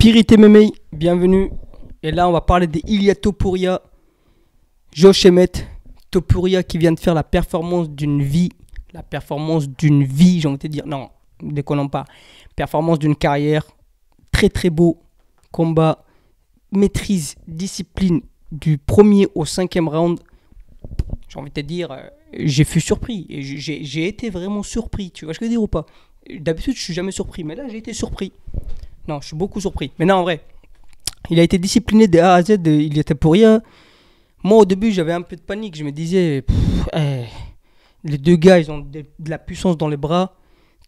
Spirit MMA, bienvenue. Et là, on va parler des Ilia Topuria, Josh Emmett. Topuria qui vient de faire la performance d'une vie. La performance d'une vie, j'ai envie de te dire. Non, ne déconnons pas. Performance d'une carrière. Très très beau combat. Maîtrise, discipline du premier au 5e round. J'ai envie de te dire, j'ai fui surpris. Et j'ai été vraiment surpris. Tu vois ce que je veux dire ou pas? D'habitude, je suis jamais surpris. Mais là, j'ai été surpris. Non, je suis beaucoup surpris. Mais non, en vrai, il a été discipliné de A à Z. Il était pour rien. Moi, au début, j'avais un peu de panique. Je me disais, les deux gars, ils ont de la puissance dans les bras.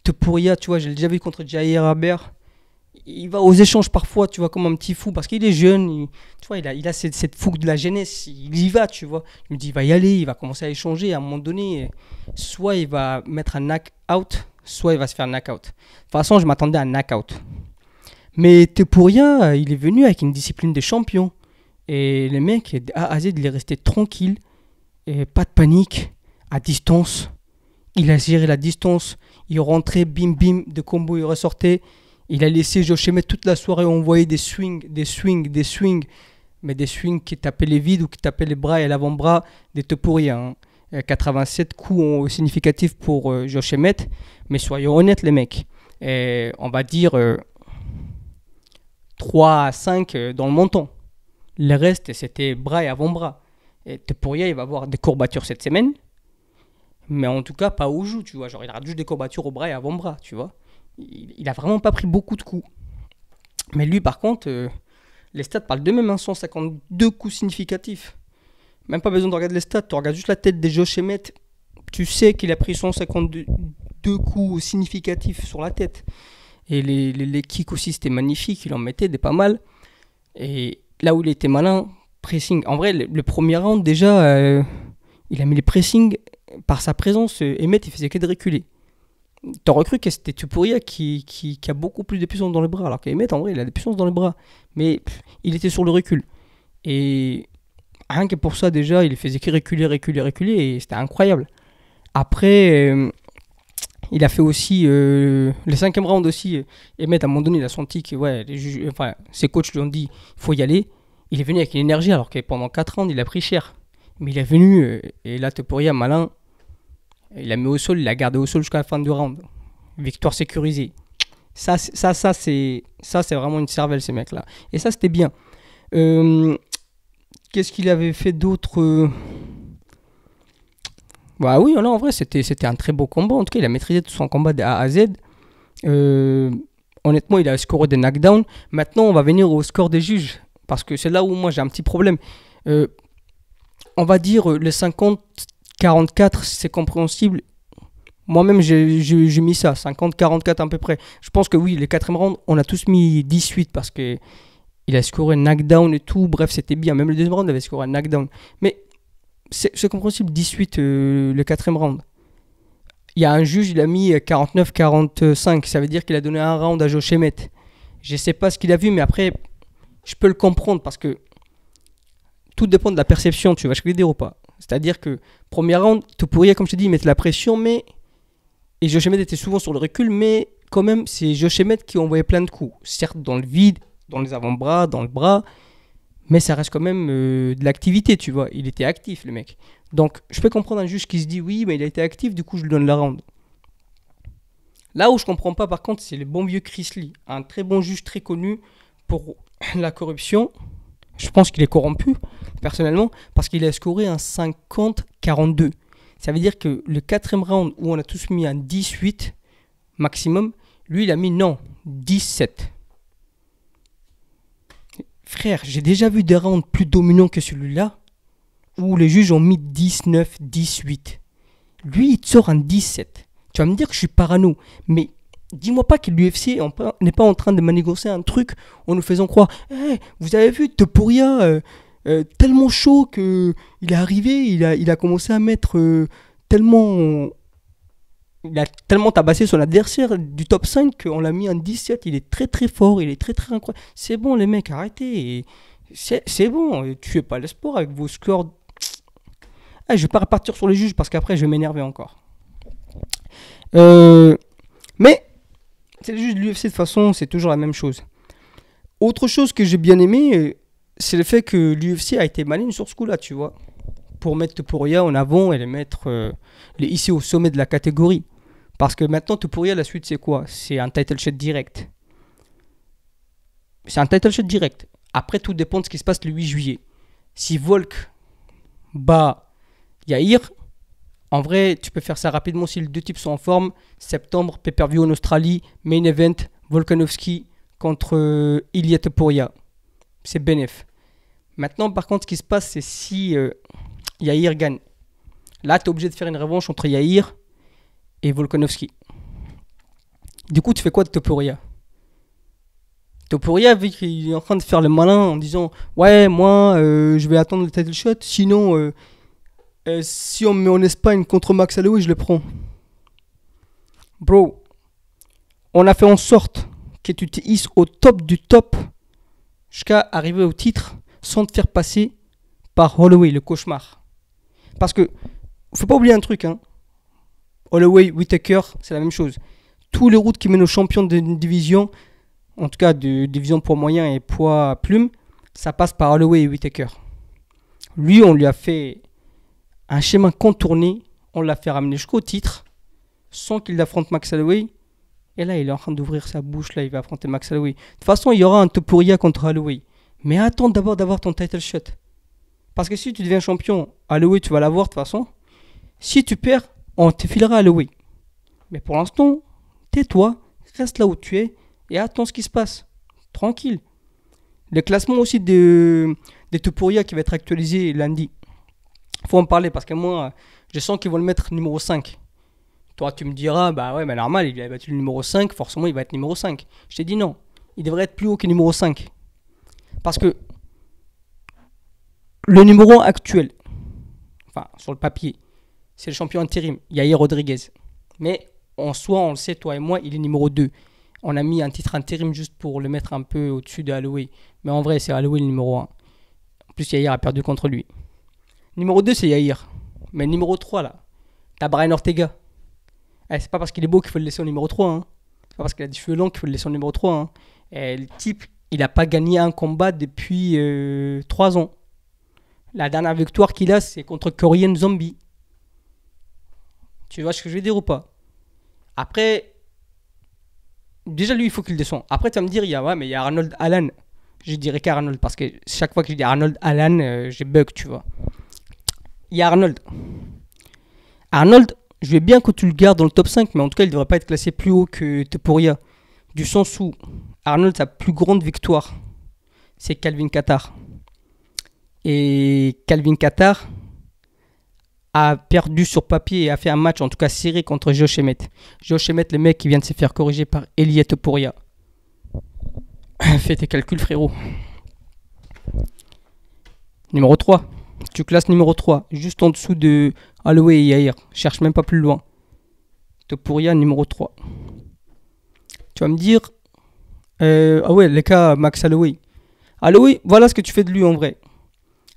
Topuria, tu vois, j'ai déjà vu contre Jair Haber. Il va aux échanges parfois, tu vois, comme un petit fou. Parce qu'il est jeune. Tu vois, il a cette fougue de la jeunesse. Il y va, tu vois. Je me dis, il va y aller. Il va commencer à échanger. À un moment donné, soit il va mettre un knock-out, soit il va se faire un knock-out. De toute façon, je m'attendais à un knock-out. Mais Topuria, il est venu avec une discipline de champion. Et le mec, de A à Z, il est resté tranquille. Et pas de panique. À distance. Il a géré la distance. Il rentrait, bim bim, de combo, il ressortait. Il a laissé Josh Emmett toute la soirée envoyer des swings. Mais des swings qui tapaient les vides ou qui tapaient les bras et l'avant-bras des Topuria. 87 coups significatifs pour Josh Emmett. Mais soyons honnêtes, les mecs. Et on va dire 3 à 5 dans le montant. Le reste, c'était bras et avant-bras. Et Topuria, il va avoir des courbatures cette semaine. Mais en tout cas, pas au joue, tu vois. Genre, il aura juste des courbatures au bras et avant-bras, tu vois. Il a vraiment pas pris beaucoup de coups. Mais lui, par contre, les stats parlent d'eux-mêmes. 152 coups significatifs. Même pas besoin de regarder les stats. Tu regardes juste la tête des Josh Emmett. Tu sais qu'il a pris 152 coups significatifs sur la tête. Et les kicks aussi, c'était magnifique. Il en mettait des pas mal. Et là où il était malin, pressing. En vrai, le premier round, déjà, il a mis les pressings. Par sa présence, Emmett, il faisait que de reculer. T'aurais cru que c'était Topuria qui a beaucoup plus de puissance dans les bras. Alors qu'Emmett, en vrai, il a de puissance dans les bras. Mais il était sur le recul. Et rien que pour ça, déjà, il faisait que reculer. Et c'était incroyable. Après, il a fait aussi le 5e round aussi. Emmett, à un moment donné, il a senti que ses coachs lui ont dit il faut y aller. Il est venu avec une énergie alors que pendant 4 rounds, il a pris cher. Mais il est venu, et là, Topuria, malin, il l'a mis au sol, il l'a gardé au sol jusqu'à la fin du round. Victoire sécurisée. Ça c'est vraiment une cervelle, ces mecs-là. Et ça, c'était bien. Qu'est-ce qu'il avait fait d'autre Bah oui, non, en vrai, c'était un très beau combat. En tout cas, il a maîtrisé tout son combat de A à Z. Honnêtement, il a scoré des knockdowns. Maintenant, on va venir au score des juges. Parce que c'est là où moi, j'ai un petit problème. On va dire le 50-44, c'est compréhensible. Moi-même, j'ai mis ça, 50-44 à peu près. Je pense que oui, les 4e round, on a tous mis 18 parce qu'il a scoré un knockdown et tout. Bref, c'était bien. Même le 2e round, il avait scoré un knockdown. Mais c'est compréhensible, 18 le 4e round. Il y a un juge, il a mis 49-45. Ça veut dire qu'il a donné un round à Josh Emmett. Je ne sais pas ce qu'il a vu, mais après, je peux le comprendre parce que tout dépend de la perception, tu vois, je vais le dire ou pas. C'est-à-dire que, premier round, Topuria, comme je te dis, il mettait la pression, et Josh Emmett était souvent sur le recul, mais quand même, c'est Josh Emmett qui envoyait plein de coups. Certes, dans le vide, dans les avant-bras, dans le bras, mais ça reste quand même de l'activité, tu vois. Il était actif, le mec. Donc, je peux comprendre un juge qui se dit, oui, mais il a été actif, du coup, je lui donne la round. Là où je comprends pas, par contre, c'est le bon vieux Chris Lee, un très bon juge, très connu pour la corruption. Je pense qu'il est corrompu, personnellement, parce qu'il a scoré un 50-42. Ça veut dire que le 4e round où on a tous mis un 18 maximum, lui, il a mis 17. Frère, j'ai déjà vu des rounds plus dominants que celui-là, où les juges ont mis 19-18. Lui, il te sort un 17. Tu vas me dire que je suis parano, mais dis-moi pas que l'UFC n'est pas en train de manigancer un truc en nous faisant croire vous avez vu Topuria tellement chaud qu'il est arrivé, il a commencé à mettre tellement... Il a tellement tabassé son adversaire du top 5 qu'on l'a mis en 17. Il est très très fort, il est très très incroyable. C'est bon les mecs, arrêtez. C'est bon, tuez pas le sport avec vos scores. Je vais pas repartir sur les juges parce qu'après je vais m'énerver encore. Mais c'est juste l'UFC de toute façon, c'est toujours la même chose. Autre chose que j'ai bien aimé, c'est le fait que l'UFC a été maligne sur ce coup-là, tu vois. Pour mettre Topuria en avant et les hisser au sommet de la catégorie. Parce que maintenant, Topuria, la suite, c'est quoi? C'est un title shot direct. C'est un title shot direct. Après, tout dépend de ce qui se passe le 8 juillet. Si Volk bat Yair, en vrai, tu peux faire ça rapidement si les deux types sont en forme. Septembre, pay-per-view en Australie, main event, Volkanovski contre Ilia Topuria. C'est bénéf. Maintenant, par contre, ce qui se passe, c'est si Yair gagne. Là, tu es obligé de faire une revanche entre Yair et Volkanovski. Du coup, tu fais quoi de Topuria? Topuria, vu qu'il est en train de faire le malin en disant ouais, moi, je vais attendre le title shot. Sinon, si on me met en Espagne contre Max Holloway, je le prends. Bro, on a fait en sorte que tu te hisses au top du top jusqu'à arriver au titre sans te faire passer par Holloway, le cauchemar. Parce que, faut pas oublier un truc, hein. Holloway, Whittaker, c'est la même chose. Tous les routes qui mènent aux champions d'une division, en tout cas de division poids moyen et poids plume, ça passe par Holloway et Whittaker. Lui, on lui a fait un schéma contourné, on l'a fait ramener jusqu'au titre, sans qu'il affronte Max Holloway. Et là, il est en train d'ouvrir sa bouche, là, il va affronter Max Holloway. De toute façon, il y aura un Topuria contre Holloway. Mais attends d'abord d'avoir ton title shot. Parce que si tu deviens champion, Holloway, tu vas l'avoir de toute façon. Si tu perds, on te filera Holloway. Mais pour l'instant, tais-toi, reste là où tu es et attends ce qui se passe. Tranquille. Le classement aussi des Topuria qui va être actualisé lundi. Faut en parler parce que moi, je sens qu'ils vont le mettre numéro 5. Toi, tu me diras, bah ouais, mais normal, il a battu le numéro 5, forcément, il va être numéro 5. Je t'ai dit non, il devrait être plus haut que numéro 5. Parce que le numéro 1 actuel, enfin, sur le papier, c'est le champion intérim, Yair Rodriguez. Mais en soi, on le sait, toi et moi, il est numéro 2. On a mis un titre intérim juste pour le mettre un peu au-dessus de Holloway. Mais en vrai, c'est Holloway le numéro 1. En plus, Yair a perdu contre lui. Numéro 2, c'est Yair. Mais numéro 3, là, t'as Brian Ortega. C'est pas parce qu'il est beau qu'il faut le laisser au numéro 3. Hein. C'est pas parce qu'il a des cheveux longs qu'il faut le laisser au numéro 3. Hein. Le type, il n'a pas gagné un combat depuis 3 ans. La dernière victoire qu'il a, c'est contre Korean Zombie. Tu vois ce que je veux dire ou pas? Après, déjà lui, il faut qu'il descende. Après, tu vas me dire, il y a Arnold Allen. Je dirais qu'Arnold, parce que chaque fois que je dis Arnold Allen, j'ai bug, tu vois. Il y a Arnold. Arnold, je veux bien que tu le gardes dans le top 5, mais en tout cas, il ne devrait pas être classé plus haut que Topuria. Du sens où Arnold, sa plus grande victoire, c'est Calvin Kattar. Et Calvin Kattar a perdu sur papier et a fait un match, en tout cas serré, contre Josh Emmett. Josh Emmett, le mec qui vient de se faire corriger par Ilia Topuria. Fais tes calculs, frérot. Numéro 3. Tu classes numéro 3, juste en dessous de Holloway et Yair. Cherche même pas plus loin. Topuria, numéro 3. Tu vas me dire... ah ouais, les cas Max Holloway. Holloway, voilà ce que tu fais de lui en vrai.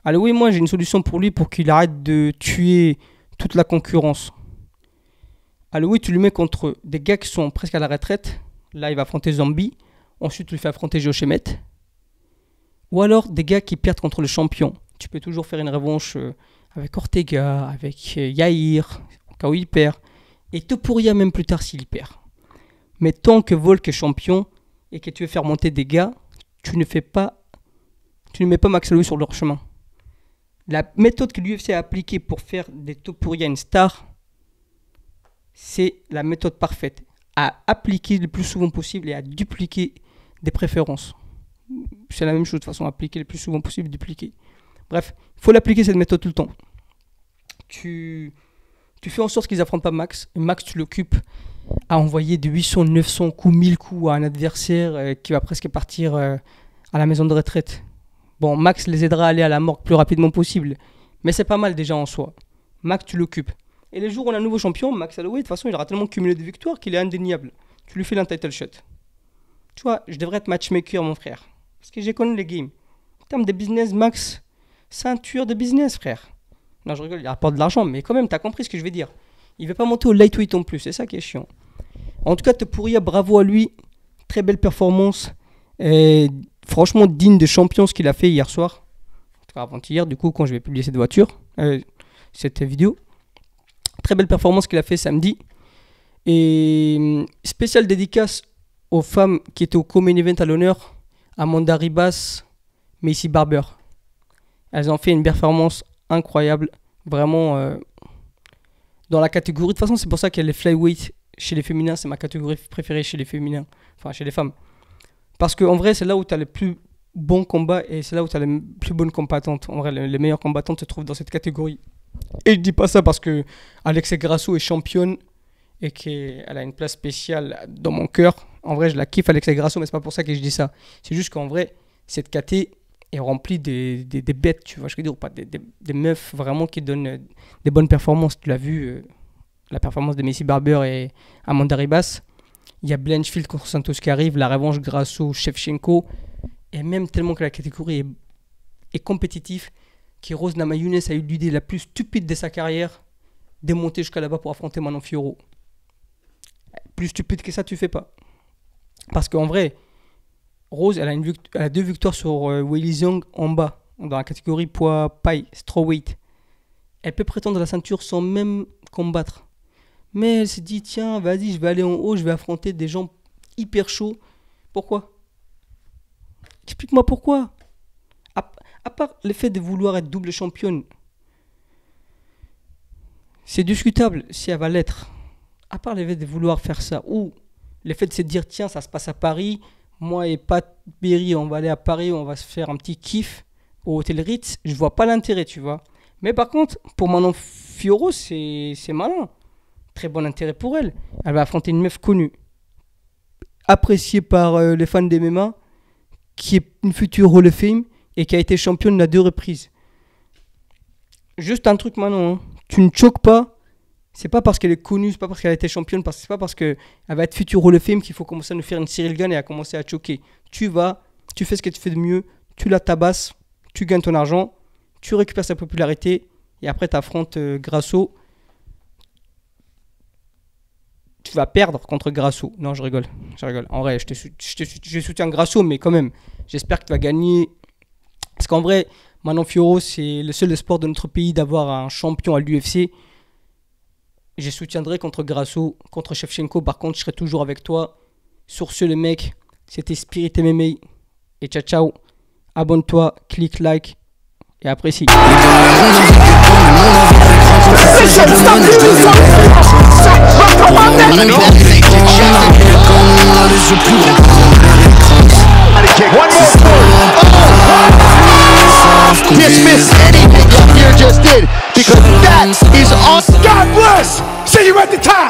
Holloway, moi j'ai une solution pour lui pour qu'il arrête de tuer toute la concurrence. Holloway, tu lui mets contre des gars qui sont presque à la retraite. Là, il va affronter Zombie. Ensuite, tu lui fais affronter Josh Emmett. Ou alors des gars qui perdent contre le champion. Tu peux toujours faire une revanche avec Ortega, avec Yair, au cas où il perd. Et Topuria même plus tard s'il perd. Mais tant que Volk est champion et que tu veux faire monter des gars, tu ne mets pas Max Holloway sur leur chemin. La méthode que l'UFC a appliquée pour faire des Topuria une star, c'est la méthode parfaite. À appliquer le plus souvent possible et à dupliquer des préférences. C'est la même chose de toute façon, appliquer le plus souvent possible, dupliquer. Bref, il faut l'appliquer cette méthode tout le temps. Tu fais en sorte qu'ils n'affrontent pas Max. Et Max, tu l'occupes à envoyer de 800, 900 coups, 1000 coups à un adversaire qui va presque partir à la maison de retraite. Bon, Max les aidera à aller à la mort le plus rapidement possible. Mais c'est pas mal déjà en soi. Max, tu l'occupes. Et les jours où on a un nouveau champion, Max Holloway, de toute façon, il aura tellement cumulé de victoires qu'il est indéniable. Tu lui fais un title shot. Tu vois, je devrais être matchmaker, mon frère. Parce que j'ai connu les games. En termes de business, Max, ceinture de business, frère. Non, je rigole, il rapporte de l'argent, mais quand même, t'as compris ce que je veux dire. Il veut pas monter au lightweight en plus, c'est ça qui est chiant. En tout cas, Topuria, bravo à lui. Très belle performance. franchement digne de champion ce qu'il a fait hier soir. Avant-hier, du coup, quand je vais publier cette vidéo. Très belle performance qu'il a fait samedi. Et spéciale dédicace aux femmes qui étaient au co-main event à l'honneur, Amanda Ribas, Maycee Barber. Elles ont fait une performance incroyable, vraiment dans la catégorie. De toute façon, c'est pour ça qu'elle est flyweight chez les féminins, c'est ma catégorie préférée chez les féminins, enfin chez les femmes. Parce qu'en vrai, c'est là où tu as les plus bons combats et c'est là où tu as les plus bonnes combattantes. En vrai, les meilleures combattantes se trouvent dans cette catégorie. Et je dis pas ça parce que Alexa Grasso est championne et qu'elle a une place spéciale dans mon cœur. En vrai, je la kiffe, Alexa Grasso, mais c'est pas pour ça que je dis ça. C'est juste qu'en vrai, cette caté est remplie des bêtes, tu vois, je veux dire, pas des meufs vraiment qui donnent des bonnes performances. Tu l'as vu, la performance de Maycee Barber et Amanda Ribas. Il y a Blanchfield contre Santos qui arrive, la revanche Grasso-Shevchenko. Et même tellement que la catégorie est compétitive, que Rose Namajunas a eu l'idée la plus stupide de sa carrière, de monter jusqu'à là-bas pour affronter Manon Fiorot. Plus stupide que ça, tu fais pas. Parce qu'en vrai, Rose, elle a 2 victoires sur Weili Zhang en bas, dans la catégorie poids paille, strawweight. Elle peut prétendre la ceinture sans même combattre. Mais elle s'est dit, tiens, vas-y, je vais aller en haut, je vais affronter des gens hyper chauds. Pourquoi ? Explique-moi pourquoi. À part le fait de vouloir être double championne, c'est discutable si elle va l'être. À part le fait de vouloir faire ça, ou le fait de se dire, tiens, ça se passe à Paris, moi et Pat Berry, on va aller à Paris, on va se faire un petit kiff au Hôtel Ritz, je vois pas l'intérêt, tu vois. Mais par contre, pour Manon Fiorot, c'est malin. Très bon intérêt pour elle. Elle va affronter une meuf connue, appréciée par les fans des MMA, qui est une future Hall of Fame et qui a été championne à 2 reprises. Juste un truc maintenant, hein. Tu ne choques pas. C'est pas parce qu'elle est connue, c'est pas parce qu'elle a été championne, c'est pas parce qu'elle va être future Hall of Fame qu'il faut commencer à nous faire une Cyril Gane et à commencer à choquer. Tu fais ce que tu fais de mieux, tu la tabasses, tu gagnes ton argent, tu récupères sa popularité et après tu affrontes Grasso. Tu vas perdre contre Grasso. Non, je rigole. En vrai, je soutiens Grasso, mais quand même, j'espère que tu vas gagner. Parce qu'en vrai, Manon Fiorot, c'est le seul sport de notre pays d'avoir un champion à l'UFC. Je soutiendrai contre Grasso, contre Shevchenko. Par contre, je serai toujours avec toi. Sur ce, les mecs, c'était Spirit MMA. Et ciao, ciao. Abonne-toi, clique like et apprécie. Dismiss anything up here just did because that is on. God bless. See you at the top.